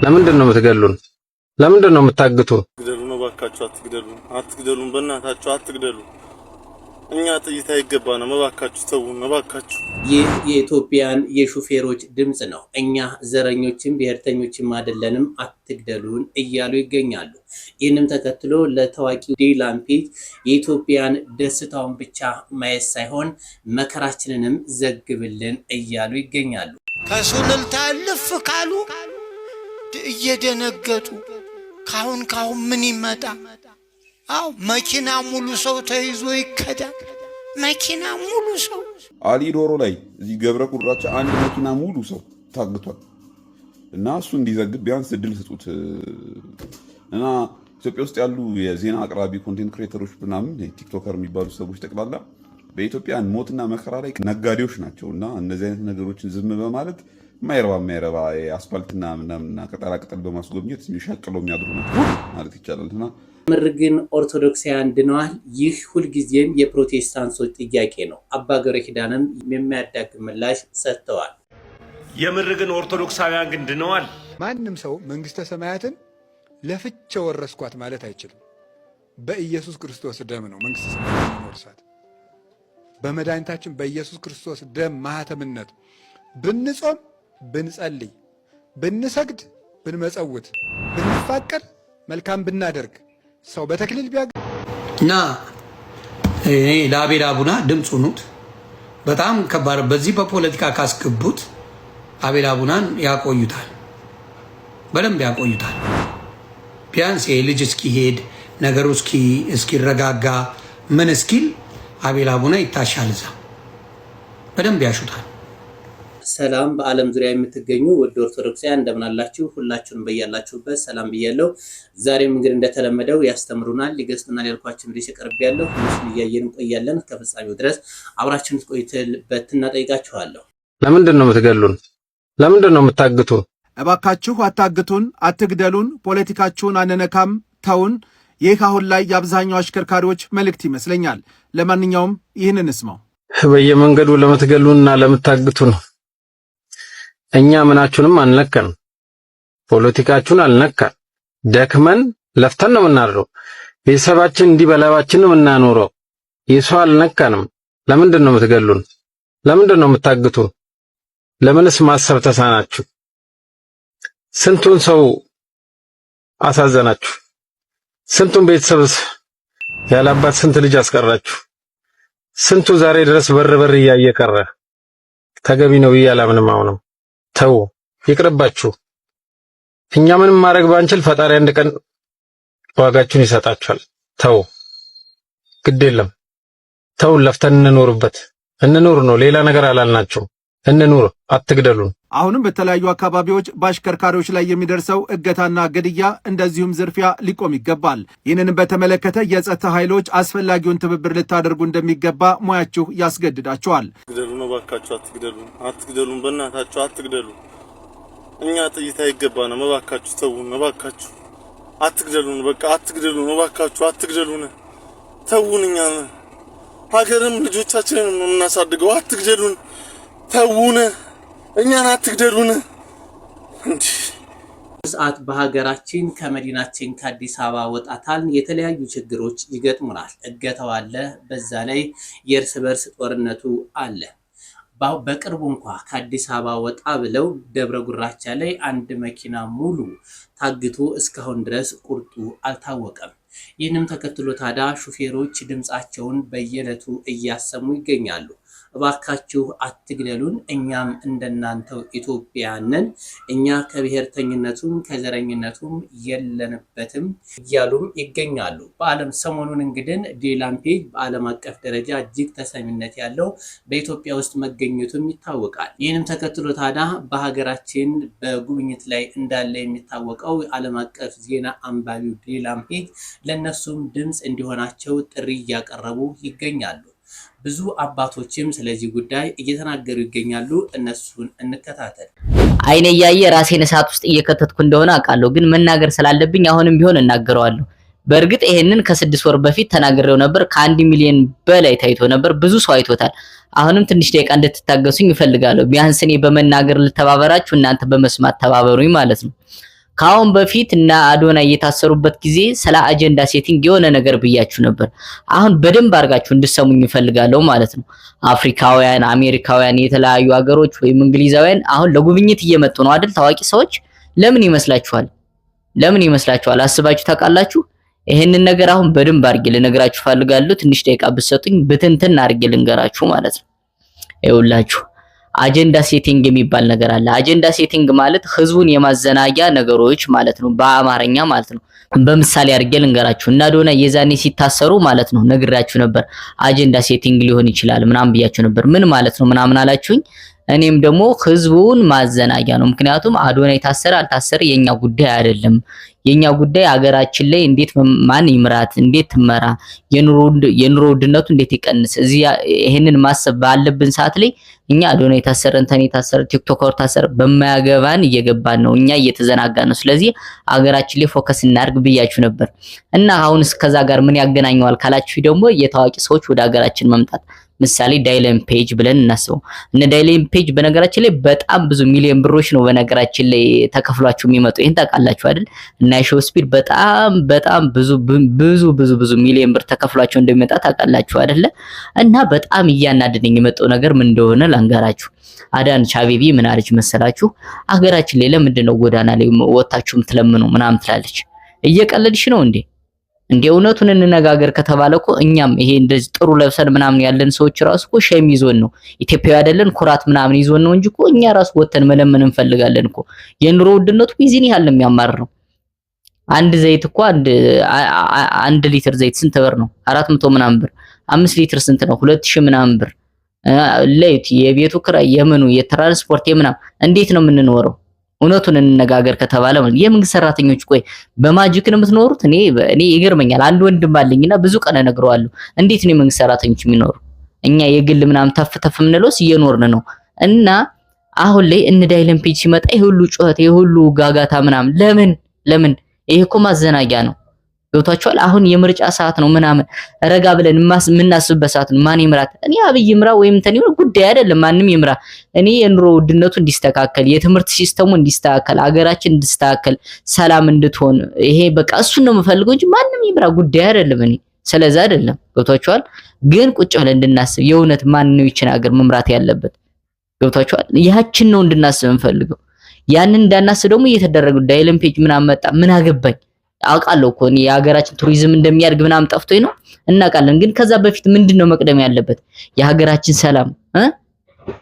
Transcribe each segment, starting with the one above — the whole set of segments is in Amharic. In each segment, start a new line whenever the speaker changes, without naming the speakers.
ለምንድን ነው የምትገሉን? ለምንድን ነው የምታግቱን?
ግደሉን ነው ባካችሁ፣ አትግደሉን፣ በእናታችሁ አትግደሉን። እኛ ጥይት አይገባንም፣ ባካችሁ ተውን፣ ባካችሁ።
ይህ የኢትዮጵያን የሹፌሮች ድምጽ ነው። እኛ ዘረኞችም ብሔርተኞችም አይደለንም፣ አትግደሉን እያሉ ይገኛሉ። ይህንም ተከትሎ ለታዋቂው ዲላምፒት የኢትዮጵያን ደስታውን ብቻ ማየት ሳይሆን መከራችንንም ዘግብልን እያሉ ይገኛሉ።
ከሱልልታ ልፍ ካሉ እየደነገጡ ካሁን ምን ይመጣ? አው መኪና ሙሉ ሰው ተይዞ ይከዳል። መኪና ሙሉ ሰው
አሊ ዶሮ ላይ እዚህ ገብረ ቁራጭ አንድ መኪና ሙሉ ሰው ታግቷል። እና እሱ እንዲዘግብ ቢያንስ እድል ስጡት። እና ኢትዮጵያ ውስጥ ያሉ የዜና አቅራቢ ኮንቴንት ክሬተሮች ምናምን ቲክቶከር የሚባሉ ሰዎች ጠቅላላ በኢትዮጵያ ሞትና መከራ ላይ ነጋዴዎች ናቸው። እና እነዚህ አይነት ነገሮችን ዝም በማለት ማይረባ አስፋልትና ምናምንና ቅጠላ ቅጠል በማስጎብኘት የሚሻቅለው የሚያድሩ ናቸው ማለት ይቻላልና
ምር ግን ኦርቶዶክሳውያን ድነዋል። ይህ ሁልጊዜም የፕሮቴስታንቶች ጥያቄ ነው። አባ ገብረ ኪዳንም የሚያዳግም ምላሽ ሰጥተዋል።
የምር ግን ኦርቶዶክሳውያን ግን ድነዋል።
ማንም ሰው መንግስተ ሰማያትን ለፍቼ ወረስኳት ማለት አይችልም። በኢየሱስ ክርስቶስ ደም ነው መንግስተ ሰማያትን የሚወርሳት። በመድኃኒታችን በኢየሱስ ክርስቶስ ደም ማህተምነት ብንጾም፣ ብንጸልይ፣ ብንሰግድ፣ ብንመጸውት፣ ብንፋቀር፣ መልካም ብናደርግ ሰው በተክሊል ቢያገ
እና እኔ ለአቤል አቡና ድምፅ ሁኑት። በጣም ከባድ። በዚህ በፖለቲካ ካስገቡት አቤል አቡናን ያቆዩታል፣ በደንብ ያቆዩታል። ቢያንስ የልጅ እስኪሄድ ነገሩ እስኪረጋጋ ምን እስኪል አቤል አቡና ይታሻል፣ እዛ በደንብ ያሹታል።
ሰላም በዓለም ዙሪያ የምትገኙ ወደ ኦርቶዶክሳውያን እንደምን አላችሁ? ሁላችሁንም በያላችሁበት ሰላም ብያለሁ። ዛሬም እንግዲህ እንደተለመደው ያስተምሩናል፣ ሊገስጡናል ያልኳችሁ እንግዲህ ሲቀርብ ያለው እነሱን እያየን እንቆያለን። ከፍጻሜው ድረስ አብራችሁን ቆይተልበት እናጠይቃችኋለሁ።
ለምንድን ነው የምትገሉን? ለምንድን ነው የምታግቱን?
እባካችሁ አታግቱን፣ አትግደሉን፣ ፖለቲካችሁን አንነካም፣ ተውን። ይህ አሁን ላይ የአብዛኛው አሽከርካሪዎች መልእክት ይመስለኛል። ለማንኛውም ይህንን እንስማው።
በየመንገዱ ለምትገሉንና ለምታግቱን እኛ ምናችሁንም አንነካን፣ ፖለቲካችሁን አልነካን። ደክመን ለፍተን ነው የምናድረው። ቤተሰባችን እንዲህ በላባችን ነው የምናኖረው። የሰው አልነካንም። ለምንድን ነው የምትገሉን? ለምንድን ነው የምታግቱን? ለምንስ ማሰብ ተሳናችሁ? ስንቱን ሰው አሳዘናችሁ? ስንቱን ቤተሰብስ ያላባት ስንት ልጅ አስቀራችሁ? ስንቱ ዛሬ ድረስ በር እያየ ቀረ። ተገቢ ነው ብዬ አላምንም። አሁንም ተው፣ ይቅርባችሁ። እኛ ምንም ማድረግ ባንችል ፈጣሪ አንድ ቀን ዋጋችሁን ይሰጣችኋል። ተው፣ ግድ የለም ተው፣ ለፍተን እንኑር ነው። ሌላ ነገር አላልናችሁ። እንኑር፣ አትግደሉን።
አሁንም በተለያዩ አካባቢዎች በአሽከርካሪዎች ላይ የሚደርሰው እገታና ግድያ እንደዚሁም ዝርፊያ ሊቆም ይገባል። ይህንንም በተመለከተ የጸጥታ ኃይሎች አስፈላጊውን ትብብር ልታደርጉ እንደሚገባ ሙያችሁ ያስገድዳቸዋል።
ግደሉ ነው ባካችሁ፣ አትግደሉን፣ በእናታችሁ አትግደሉን። እኛ ጥይት አይገባንም፣ ባካችሁ ተውን፣ ባካችሁ አትግደሉን፣ በቃ አትግደሉን፣ ባካችሁ አትግደሉን፣ ተውን። እኛ ሀገርም ልጆቻችንን ነው እናሳድገው፣ አትግደሉን፣ ተውነ እኛን አትግደሉን። እንዴ
ሰዓት በሀገራችን ከመዲናችን ከአዲስ አበባ ወጣታል የተለያዩ ችግሮች ይገጥሙናል። እገታው አለ፣ በዛ ላይ የእርስ በርስ ጦርነቱ አለ። በቅርቡ እንኳ ከአዲስ አበባ ወጣ ብለው ደብረ ጉራቻ ላይ አንድ መኪና ሙሉ ታግቶ እስካሁን ድረስ ቁርጡ አልታወቀም። ይህንም ተከትሎ ታዲያ ሹፌሮች ድምጻቸውን በየዕለቱ እያሰሙ ይገኛሉ። እባካችሁ አትግደሉን፣ እኛም እንደናንተው ኢትዮጵያንን፣ እኛ ከብሔርተኝነቱም ከዘረኝነቱም የለንበትም እያሉም ይገኛሉ። በዓለም ሰሞኑን እንግዲህ ዲላምፒት በዓለም አቀፍ ደረጃ እጅግ ተሰሚነት ያለው በኢትዮጵያ ውስጥ መገኘቱም ይታወቃል። ይህንም ተከትሎ ታዲያ በሀገራችን በጉብኝት ላይ እንዳለ የሚታወቀው ዓለም አቀፍ ዜና አንባቢው ዲላምፒት ለነሱም ድምጽ እንዲሆናቸው ጥሪ እያቀረቡ ይገኛሉ። ብዙ አባቶችም ስለዚህ ጉዳይ እየተናገሩ ይገኛሉ። እነሱን እንከታተል።
አይኔ ያየ ራሴን እሳት ውስጥ እየከተትኩ እንደሆነ አውቃለሁ፣ ግን መናገር ስላለብኝ አሁንም ቢሆን እናገረዋለሁ። በእርግጥ ይሄንን ከ6 ወር በፊት ተናግሬው ነበር። ከ1 ሚሊዮን በላይ ታይቶ ነበር፣ ብዙ ሰው አይቶታል። አሁንም ትንሽ ደቂቃ እንድትታገሱኝ እፈልጋለሁ። ቢያንስ እኔ በመናገር ልተባበራችሁ፣ እናንተ በመስማት ተባበሩኝ ማለት ነው። ካሁን በፊት እና አዶናይ የታሰሩበት ጊዜ ስለ አጀንዳ ሴቲንግ የሆነ ነገር ብያችሁ ነበር። አሁን በደንብ አድርጋችሁ እንድሰሙኝ እፈልጋለሁ ማለት ነው። አፍሪካውያን፣ አሜሪካውያን፣ የተለያዩ ሀገሮች ወይም እንግሊዛውያን አሁን ለጉብኝት እየመጡ ነው አይደል? ታዋቂ ሰዎች ለምን ይመስላችኋል? ለምን ይመስላችኋል? አስባችሁ ታውቃላችሁ? ይሄንን ነገር አሁን በደንብ አድርጌ ልነግራችሁ ፈልጋለሁ። ትንሽ ደቂቃ ብትሰጡኝ ብትንትን አድርጌ ልንገራችሁ ማለት ነው። ይኸውላችሁ አጀንዳ ሴቲንግ የሚባል ነገር አለ። አጀንዳ ሴቲንግ ማለት ህዝቡን የማዘናጊያ ነገሮች ማለት ነው፣ በአማርኛ ማለት ነው። በምሳሌ አድርጌ ልንገራችሁ። እና አዶናይ የዛኔ ሲታሰሩ ማለት ነው ነግራችሁ ነበር። አጀንዳ ሴቲንግ ሊሆን ይችላል ምናምን ብያችሁ ነበር። ምን ማለት ነው ምናምን አላችሁኝ። እኔም ደግሞ ህዝቡን ማዘናጊያ ነው። ምክንያቱም አዶናይ ታሰረ አልታሰረ የኛ ጉዳይ አይደለም። የኛ ጉዳይ ሀገራችን ላይ እንዴት ማን ይምራት፣ እንዴት ትመራ፣ የኑሮ ውድነቱ እንዴት ይቀንስ፣ እዚህ ይሄንን ማሰብ ባለብን ሰዓት ላይ እኛ አዶናይ ታሰረ፣ እንተኔ ታሰረ፣ ቲክቶከር ታሰረ በማያገባን እየገባን ነው፣ እኛ እየተዘናጋን ነው። ስለዚህ ሀገራችን ላይ ፎከስ እናድርግ ብያችሁ ነበር። እና አሁን እስከዛ ጋር ምን ያገናኘዋል ካላችሁ ደግሞ የታዋቂ ሰዎች ወደ ሀገራችን መምጣት ምሳሌ ዳይለን ፔጅ ብለን እናስበው። እነ ዳይለን ፔጅ በነገራችን ላይ በጣም ብዙ ሚሊዮን ብሮች ነው በነገራችን ላይ ተከፍሏቸው የሚመጡ። ይሄን ታውቃላችሁ አይደል? እና ሾው ስፒድ በጣም ብዙ ሚሊዮን ብር ተከፍሏቸው እንደሚመጣ ታውቃላችሁ አይደለ? እና በጣም እያናደደኝ የመጣው ነገር ምን እንደሆነ ላንገራችሁ። አዳነች አቤቤ ምን አለች መሰላችሁ? አገራችን ላይ ለምንድን ነው ጎዳና ላይ ወጣችሁ ምትለምኑ ምናምን ትላለች። እየቀለድሽ ነው እንዴ? እንደ እውነቱን እንነጋገር ከተባለ እኮ እኛም ይሄ እንደዚህ ጥሩ ለብሰን ምናምን ያለን ሰዎች ራሱ እኮ ሸም ይዞን ነው ኢትዮጵያዊ አይደለን ኩራት ምናምን ይዞን ነው እንጂ እኮ እኛ ራሱ ወተን መለመን እንፈልጋለን እኮ። የኑሮ ውድነቱ ይዚን ያህል የሚያማርረው አንድ ዘይት እኮ አንድ ሊትር ዘይት ስንት ብር ነው? 400 ምናምን ብር። 5 ሊትር ስንት ነው? 2000 ምናምን ብር። ለይት የቤቱ ክራይ የምኑ የትራንስፖርት የምናምን እንዴት ነው የምንኖረው? እውነቱን እንነጋገር ከተባለ ማለት የመንግስት ሰራተኞች ቆይ በማጂክ ነው የምትኖሩት? እኔ ይገርመኛል። አንድ ወንድም አለኝና ብዙ ቀን እነግረዋለሁ። እንዴት ነው የመንግስት ሰራተኞች የሚኖሩ? እኛ የግል ምናምን ተፍ ምንለውስ እየኖርን ነው። እና አሁን ላይ እነ ዳይለን ፔጅ ሲመጣ ይሄ ሁሉ ጩኸት ይሄ ሁሉ ጋጋታ ምናምን ለምን? ይሄ እኮ ማዘናጊያ ነው። ገብቷችኋል? አሁን የምርጫ ሰዓት ነው ምናምን ረጋ ብለን የምናስብበት ሰዓት ነው። ማን ይምራት? እኔ አብይ ይምራ ወይም እንትን ይምራ ጉዳይ አይደለም። ማንም ይምራ። እኔ የኑሮ ውድነቱ እንዲስተካከል፣ የትምህርት ሲስተሙ እንዲስተካከል፣ አገራችን እንዲስተካከል፣ ሰላም እንድትሆን ይሄ በቃ እሱን ነው የምፈልገው እንጂ ማንም ይምራ ጉዳይ አይደለም። እኔ ስለዛ አይደለም። ገብቷችኋል? ግን ቁጭ ብለን እንድናስብ የእውነት ማን ነው ይችን ሀገር መምራት ያለበት? ገብቷችኋል? ያችን ነው እንድናስብ እንፈልገው። ያንን እንዳናስብ ደግሞ እየተደረገ ዳይለን ፔጅ ምናምን መጣ ምን አገባኝ አውቃለሁ እኮ እኔ የሀገራችን ቱሪዝም እንደሚያድግ ምናምን ጠፍቶኝ ነው እናውቃለን። ግን ከዛ በፊት ምንድነው መቅደም ያለበት? የሀገራችን ሰላም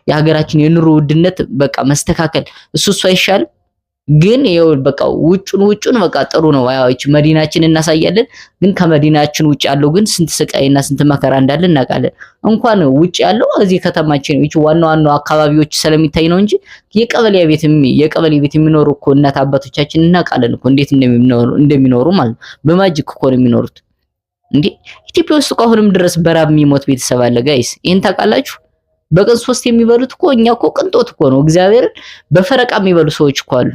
የሀገራችን የኑሮ ውድነት በቃ መስተካከል እሱ አይሻልም? ግን ይኸው በቃ ውጩን በቃ ጥሩ ነው። ያው እቺ መዲናችን እናሳያለን። ግን ከመዲናችን ውጭ ያለው ግን ስንት ስቃይና ስንት መከራ እንዳለ እናውቃለን። እንኳን ውጭ ያለው እዚህ ከተማችን እቺ ዋናው አካባቢዎች ስለሚታይ ነው እንጂ የቀበሌ ቤት የሚኖሩ እኮ እናት አባቶቻችን እናውቃለን እኮ እንዴት እንደሚኖሩ ማለት ነው። በማጂክ እኮ ነው የሚኖሩት። እንዴ ኢትዮጵያ ውስጥ እኮ አሁንም ድረስ በራብ የሚሞት ቤተሰብ አለ ጋይስ። ይሄን ታውቃላችሁ? በቀን 3 የሚበሉት እኮ እኛ እኮ ቅንጦት እኮ ነው። እግዚአብሔርን በፈረቃ የሚበሉ ሰዎች እኮ አሉ።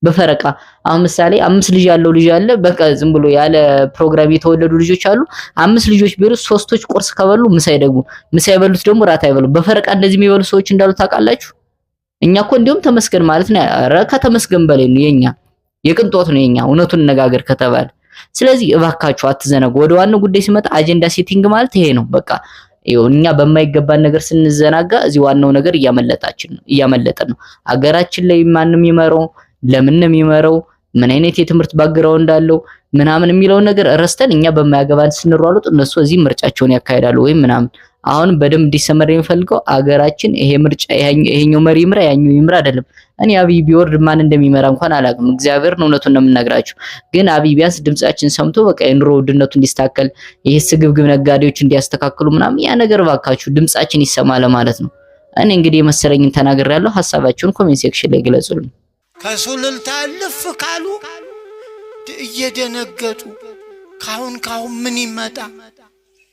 በፈረቃ አሁን ምሳሌ 5 ልጅ ያለው ልጅ አለ። በቃ ዝም ብሎ ያለ ፕሮግራም የተወለዱ ልጆች አሉ። 5 ልጆች ቢሉ 3ቶች ቁርስ ከበሉ ምሳ ይበሉት ደግሞ ራት አይበሉ። በፈረቃ እንደዚህ የሚበሉ ሰዎች እንዳሉ ታውቃላችሁ? እኛ እኮ እንዲሁም ተመስገን ማለት ነው። ኧረ ከተመስገን በላይ ነው የኛ የቅንጦት ነው የኛ እውነቱን ነጋገር ከተባለ። ስለዚህ እባካችሁ አትዘነጉ። ወደ ዋናው ጉዳይ ሲመጣ አጀንዳ ሴቲንግ ማለት ይሄ ነው በቃ። እኛ በማይገባን ነገር ስንዘናጋ እዚህ ዋናው ነገር እያመለጠን ነው። ሀገራችን ላይ ማንም ይመረው ለምን ነው የሚመረው? ምን አይነት የትምህርት ባግራውንድ እንዳለው ምናምን የሚለው ነገር ረስተን እኛ በማያገባን ስንሯሩጥ እነሱ እዚህ ምርጫቸውን ያካሂዳሉ ወይ ምናምን። አሁን በደንብ እንዲሰመር የሚፈልገው አገራችን ይሄ ምርጫ ይሄኛው መሪ ይምራ ያኛው ይምራ አይደለም። እኔ አብይ ቢወርድ ማን እንደሚመራ እንኳን አላውቅም። እግዚአብሔር ነው እውነቱን ነው የምነግራችሁ። ግን አብይ ቢያንስ ድምጻችን ሰምቶ በቃ የኑሮ ውድነቱ እንዲስተካከል ይሄ ስግብግብ ነጋዴዎች እንዲያስተካክሉ ምናምን ያ ነገር ባካችሁ ድምጻችን ይሰማ ለማለት ነው። እኔ እንግዲህ የመሰለኝን ተናግሬያለሁ። ሐሳባችሁን ኮሜንት ሴክሽን ላይ ግለጹልኝ።
ከሱልልታ ልፍ ካሉ እየደነገጡ ካሁን ምን ይመጣ?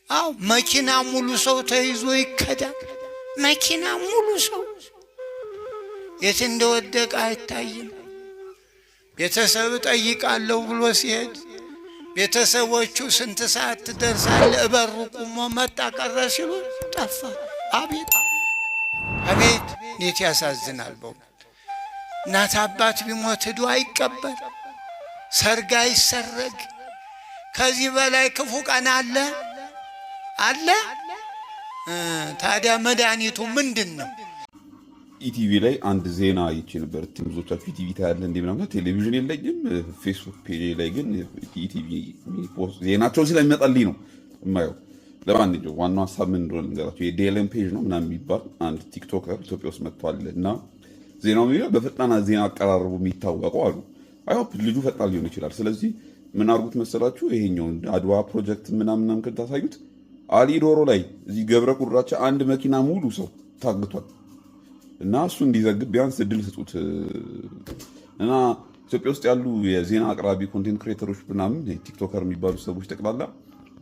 አው መኪና ሙሉ ሰው ተይዞ ይከዳል። መኪና ሙሉ ሰው የት እንደወደቀ አይታይም። ቤተሰብ ጠይቃለሁ ብሎ ሲሄድ ቤተሰቦቹ ስንት ሰዓት ትደርሳለህ እበሩ ቆሞ መጣ ቀረ ሲሉ ጠፋ። አቤት እንዴት ያሳዝናል በእውነት። እናት አባት ቢሞት ሄዶ አይቀበር፣ ሰርግ አይሰረግ። ከዚህ በላይ ክፉ ቀን አለ አለ? ታዲያ መድኃኒቱ ምንድን ነው?
ኢቲቪ ላይ አንድ ዜና አይቼ ነበር። ብዙዎቻችሁ ኢቲቪ ታያለ እንዴ ምናምን። ቴሌቪዥን የለኝም፣ ፌስቡክ ፔጅ ላይ ግን ኢቲቪ ዜናቸው ስለሚመጣልኝ ነው የማየው። ለማንኛውም ዋናው ሀሳብ ምን እንደሆነ ልንገራቸው። የዴለን ፔጅ ነው ምናምን የሚባል አንድ ቲክቶከር ኢትዮጵያ ውስጥ መጥቷል እና ዜናው የሚለው በፈጣን ዜና አቀራረቡ የሚታወቀው አሉ። አይሆፕ ልጁ ፈጣን ሊሆን ይችላል። ስለዚህ ምን አድርጉት መሰላችሁ? ይሄኛውን አድዋ ፕሮጀክት ምናምን ታሳዩት። አሊ ዶሮ ላይ እዚህ ገብረ ቁራቻ አንድ መኪና ሙሉ ሰው ታግቷል እና እሱ እንዲዘግብ ቢያንስ እድል ስጡት እና ኢትዮጵያ ውስጥ ያሉ የዜና አቅራቢ ኮንቴንት ክሬተሮች ምናምን ቲክቶከር የሚባሉ ሰዎች ጠቅላላ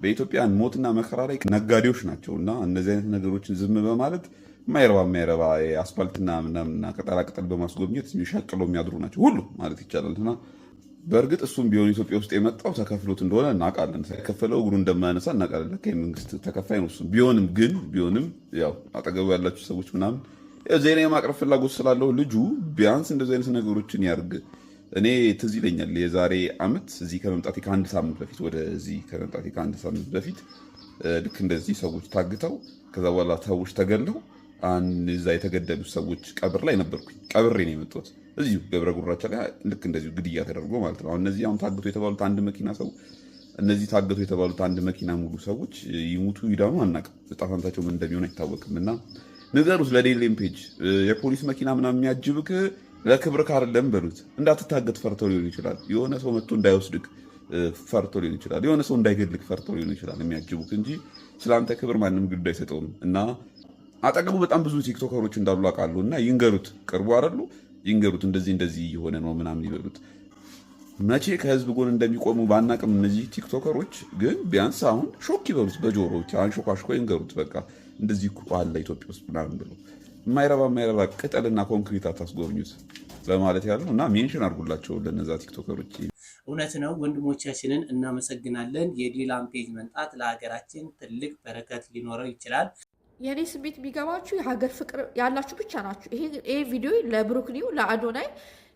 በኢትዮጵያን ሞትና መከራ ላይ ነጋዴዎች ናቸው እና እነዚህ አይነት ነገሮችን ዝም በማለት የማይረባ አስፋልትና ምናምንና ቅጠላቅጠል በማስጎብኘት የሚሻቅለው የሚያድሩ ናቸው ሁሉ ማለት ይቻላል። እና በእርግጥ እሱም ቢሆን ኢትዮጵያ ውስጥ የመጣው ተከፍሎት እንደሆነ እናውቃለን። ሳይከፈለው እግሩ እንደማያነሳ እናውቃለን። ከመንግስት ተከፋይ ነው እሱም ቢሆንም ያው አጠገቡ ያላችሁ ሰዎች ምናምን ዜና የማቅረብ ፍላጎት ስላለው ልጁ ቢያንስ እንደዚህ አይነት ነገሮችን ያርግ። እኔ ትዝ ይለኛል የዛሬ ዓመት እዚህ ከመምጣቴ ከአንድ ሳምንት በፊት ወደዚህ ከመምጣቴ ከአንድ ሳምንት በፊት ልክ እንደዚህ ሰዎች ታግተው ከዛ በኋላ ሰዎች ተገለው እዛ የተገደሉ ሰዎች ቀብር ላይ ነበርኩኝ። ቀብሬ ነው የመጣሁት እዚሁ ገብረ ጉራቻ ላይ ልክ እንደዚሁ ግድያ ተደርጎ ማለት ነው። እነዚህ አሁን ታግቶ የተባሉት አንድ መኪና ሰው እነዚህ ታግቶ የተባሉት አንድ መኪና ሙሉ ሰዎች ይሙቱ ይዳኑ አናውቅም። ዕጣ ፈንታቸው ምን እንደሚሆን አይታወቅም። እና ንገሩት ለዴሌም ፔጅ የፖሊስ መኪና ምናምን የሚያጅብክ ለክብር ካርለም በሉት። እንዳትታገት ፈርተው ሊሆን ይችላል። የሆነ ሰው መጥቶ እንዳይወስድክ ፈርቶ ሊሆን ይችላል። የሆነ ሰው እንዳይገድልክ ፈርቶ ሊሆን ይችላል የሚያጅቡክ እንጂ ስለአንተ ክብር ማንም ግድ አይሰጠውም። እና አጠገቡ በጣም ብዙ ቲክቶከሮች እንዳሉ አውቃለሁ። እና ይንገሩት፣ ቅርቡ አይደሉ? ይንገሩት እንደዚህ የሆነ ነው ምናምን ይበሉት። መቼ ከህዝብ ጎን እንደሚቆሙ ባናቅም እነዚህ ቲክቶከሮች ግን ቢያንስ አሁን ሾክ ይበሉት፣ በጆሮ ብቻ አንሾካሽኮ ይንገሩት። በቃ እንደዚህ እኮ አለ ኢትዮጵያ ውስጥ ምናምን ብሎ የማይረባ ቅጠልና ኮንክሪት አታስጎብኙት በማለት ያለው እና ሜንሽን አድርጉላቸው ለነዛ ቲክቶከሮች።
እውነት ነው። ወንድሞቻችንን እናመሰግናለን። የዲላን ፔጅ መንጣት ለሀገራችን ትልቅ በረከት ሊኖረው ይችላል።
የእኔ ስሜት ቢገባችሁ የሀገር ፍቅር ያላችሁ ብቻ ናችሁ። ይሄ ቪዲዮ ለብሩክ ኒው፣ ለአዶናይ፣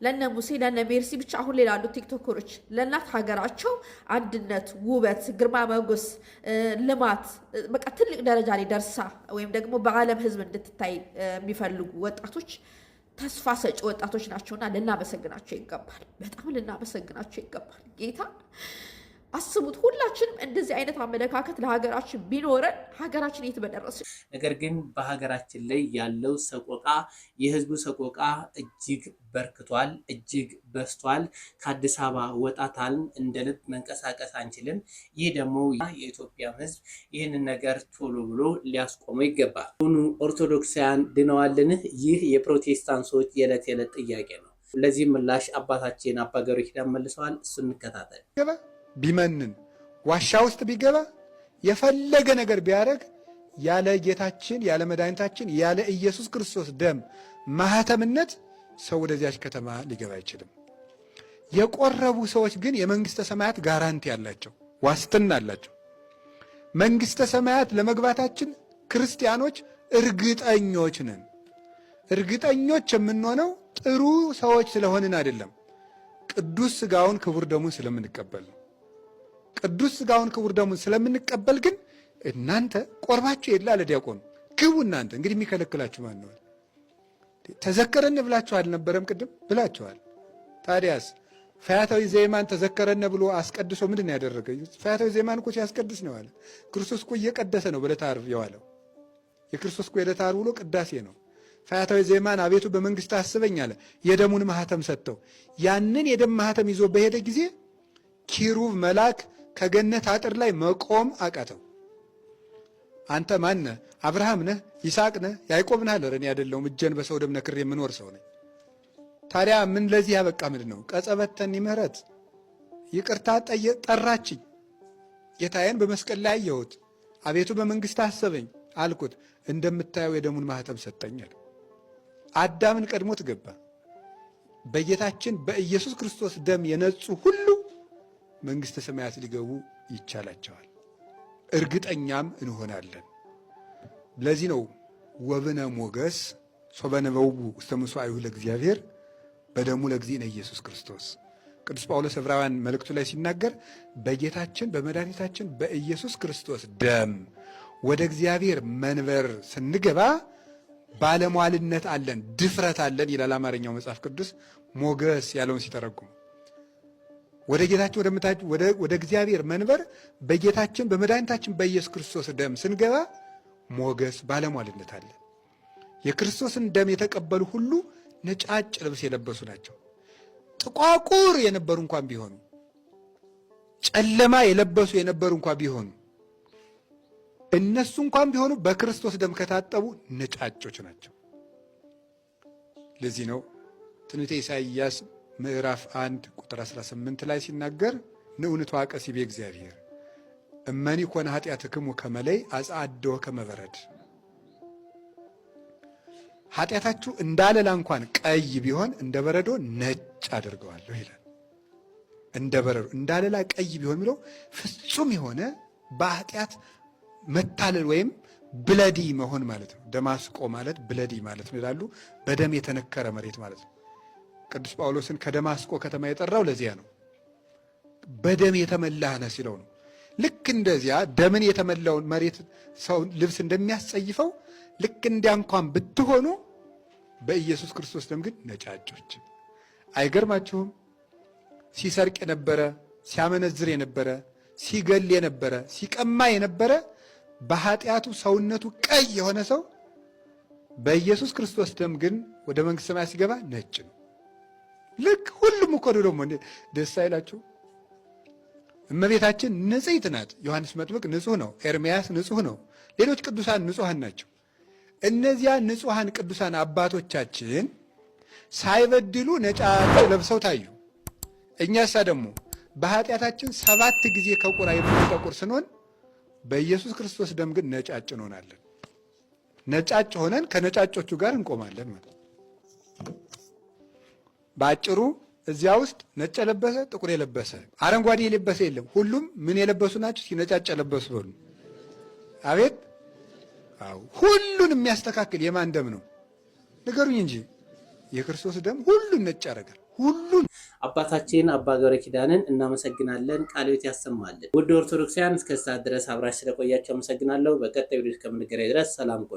ለነ ሙሴ፣ ለነ ሜርሲ ብቻ አሁን ላይ ላሉት ቲክቶከሮች ለእናት ሀገራቸው አንድነት፣ ውበት፣ ግርማ ሞገስ፣ ልማት በቃ ትልቅ ደረጃ ላይ ደርሳ ወይም ደግሞ በዓለም ሕዝብ እንድትታይ የሚፈልጉ ወጣቶች ተስፋ ሰጪ ወጣቶች ናቸውና ልናመሰግናቸው ይገባል። በጣም ልናመሰግናቸው ይገባል። ጌታ አስቡት፣ ሁላችንም እንደዚህ አይነት አመለካከት ለሀገራችን ቢኖረን ሀገራችን የት በደረሰ።
ነገር ግን በሀገራችን ላይ ያለው ሰቆቃ፣ የህዝቡ ሰቆቃ እጅግ በርክቷል፣ እጅግ በስቷል። ከአዲስ አበባ ወጣታልን እንደ ልብ መንቀሳቀስ አንችልም። ይህ ደግሞ የኢትዮጵያ ህዝብ ይህንን ነገር ቶሎ ብሎ ሊያስቆመው ይገባል። ሁኑ ኦርቶዶክሳውያን ድነዋልን? ይህ የፕሮቴስታንቶች የዕለት የዕለት ጥያቄ ነው። ለዚህ ምላሽ አባታችን አባ ገብረ ኪዳን መልሰዋል። እሱ እንከታተል።
ቢመንን ዋሻ ውስጥ ቢገባ የፈለገ ነገር ቢያደርግ ያለ ጌታችን ያለ መድኃኒታችን ያለ ኢየሱስ ክርስቶስ ደም ማህተምነት ሰው ወደዚያች ከተማ ሊገባ አይችልም። የቆረቡ ሰዎች ግን የመንግስተ ሰማያት ጋራንቲ አላቸው፣ ዋስትና አላቸው። መንግስተ ሰማያት ለመግባታችን ክርስቲያኖች እርግጠኞች ነን። እርግጠኞች የምንሆነው ጥሩ ሰዎች ስለሆንን አይደለም፣ ቅዱስ ሥጋውን ክቡር ደሙን ስለምንቀበል ነው። ቅዱስ ሥጋውን ክቡር ደሙን ስለምንቀበል ግን እናንተ ቆርባችሁ የለ አለ ዲያቆኑ፣ ግቡ እናንተ። እንግዲህ የሚከለክላችሁ ማን ነው? ተዘከረን ብላችሁ አልነበረም? ቅድም ብላችኋል። ታዲያስ ፈያታዊ ዘየማን ተዘከረን ብሎ አስቀድሶ ምንድን ያደረገ? ፈያታዊ ዘየማን እኮ ሲያስቀድስ ነው አለ። ክርስቶስ እኮ እየቀደሰ ነው በዕለተ ዓርብ የዋለው። የክርስቶስ እኮ የዕለተ ዓርብ ውሎ ቅዳሴ ነው። ፈያታዊ ዘየማን አቤቱ በመንግስት አስበኝ አለ። የደሙን ማህተም ሰጥተው ያንን የደም ማህተም ይዞ በሄደ ጊዜ ኪሩብ መልአክ ከገነት አጥር ላይ መቆም አቃተው። አንተ ማን ነህ? አብርሃም ነህ? ይስሐቅ ነህ? ያዕቆብ ነህ? አለ። እኔ አይደለሁም፣ እጄን በሰው ደም ነክሬ የምኖር ሰው ነኝ። ታዲያ ምን ለዚህ ያበቃ ምንድን ነው? ቀጸበተኒ ምህረት፣ ይቅርታ ጠራችኝ። ጌታዬን በመስቀል ላይ አየሁት። አቤቱ በመንግስት አሰበኝ አልኩት። እንደምታየው የደሙን ማህተም ሰጠኛል። አዳምን ቀድሞት ገባ። በጌታችን በኢየሱስ ክርስቶስ ደም የነጹ ሁሉ መንግስተ ሰማያት ሊገቡ ይቻላቸዋል፣ እርግጠኛም እንሆናለን። ለዚህ ነው ወብነ ሞገስ ሶበነበው ውስተ ምሥዋዕሁ ለእግዚአብሔር በደሙ ለእግዚእነ ኢየሱስ ክርስቶስ። ቅዱስ ጳውሎስ ዕብራውያን መልእክቱ ላይ ሲናገር በጌታችን በመድኃኒታችን በኢየሱስ ክርስቶስ ደም ወደ እግዚአብሔር መንበር ስንገባ ባለሟልነት አለን፣ ድፍረት አለን ይላል አማርኛው መጽሐፍ ቅዱስ ሞገስ ያለውን ሲተረጉም። ወደ ጌታችን ወደ እግዚአብሔር መንበር በጌታችን በመድኃኒታችን በኢየሱስ ክርስቶስ ደም ስንገባ ሞገስ ባለሟልነት አለን። የክርስቶስን ደም የተቀበሉ ሁሉ ነጫጭ ልብስ የለበሱ ናቸው። ጥቋቁር የነበሩ እንኳን ቢሆኑ፣ ጨለማ የለበሱ የነበሩ እንኳን ቢሆኑ፣ እነሱ እንኳን ቢሆኑ በክርስቶስ ደም ከታጠቡ ነጫጮች ናቸው። ለዚህ ነው ትንቢተ ኢሳይያስ ምዕራፍ 1 ቁጥር 18 ላይ ሲናገር ንዑንቱ አቀሲ በእግዚአብሔር እመኒ ኮነ ኃጢአትክሙ ከመለይ አጽአዶ ከመበረድ፣ ኃጢአታችሁ እንዳለላ እንኳን ቀይ ቢሆን እንደ በረዶ ነጭ አድርገዋለሁ ይላል። እንደ በረዶ እንዳለላ ቀይ ቢሆን የሚለው ፍጹም የሆነ በኃጢአት መታለል ወይም ብለዲ መሆን ማለት ነው። ደማስቆ ማለት ብለዲ ማለት ነው ይላሉ። በደም የተነከረ መሬት ማለት ነው። ቅዱስ ጳውሎስን ከደማስቆ ከተማ የጠራው ለዚያ ነው። በደም የተመላህ ነህ ሲለው ነው። ልክ እንደዚያ ደምን የተመላውን መሬት ሰው ልብስ እንደሚያስጸይፈው ልክ እንዲያ እንኳን ብትሆኑ በኢየሱስ ክርስቶስ ደም ግን ነጫጮች። አይገርማችሁም? ሲሰርቅ የነበረ፣ ሲያመነዝር የነበረ፣ ሲገል የነበረ፣ ሲቀማ የነበረ በኃጢአቱ ሰውነቱ ቀይ የሆነ ሰው በኢየሱስ ክርስቶስ ደም ግን ወደ መንግሥተ ሰማያት ሲገባ ነጭ ነው። ልክ ሁሉም እኮ ደግሞ ደስ አይላችሁ? እመቤታችን ንጽሕት ናት። ዮሐንስ መጥምቅ ንጹሕ ነው። ኤርምያስ ንጹሕ ነው። ሌሎች ቅዱሳን ንጹሐን ናቸው። እነዚያ ንጹሐን ቅዱሳን አባቶቻችን ሳይበድሉ ነጫጭ ለብሰው ታዩ። እኛሳ ደግሞ በኃጢአታችን 7 ጊዜ ከቁራ የምንጠቁር ስንሆን በኢየሱስ ክርስቶስ ደም ግን ነጫጭ እንሆናለን። ነጫጭ ሆነን ከነጫጮቹ ጋር እንቆማለን ማለት። በአጭሩ እዚያ ውስጥ ነጭ የለበሰ ጥቁር የለበሰ አረንጓዴ የለበሰ የለም። ሁሉም ምን የለበሱ ናቸው? ሲነጫጭ የለበሱ በሉ። አቤት! አዎ፣ ሁሉን የሚያስተካክል የማን ደም ነው? ንገሩኝ እንጂ። የክርስቶስ ደም ሁሉን ነጭ ያደርጋል። ሁሉን።
አባታችን አባ ገብረ ኪዳንን እናመሰግናለን። ቃለ ሕይወት ያሰማልን። ውድ ኦርቶዶክሳውያን እስከ ሰዓት ድረስ አብራችሁ ስለቆያችሁ አመሰግናለሁ። በቀጣይ ቪዲዮ እስከምንገናኝ ድረስ ሰላም ቆዩ።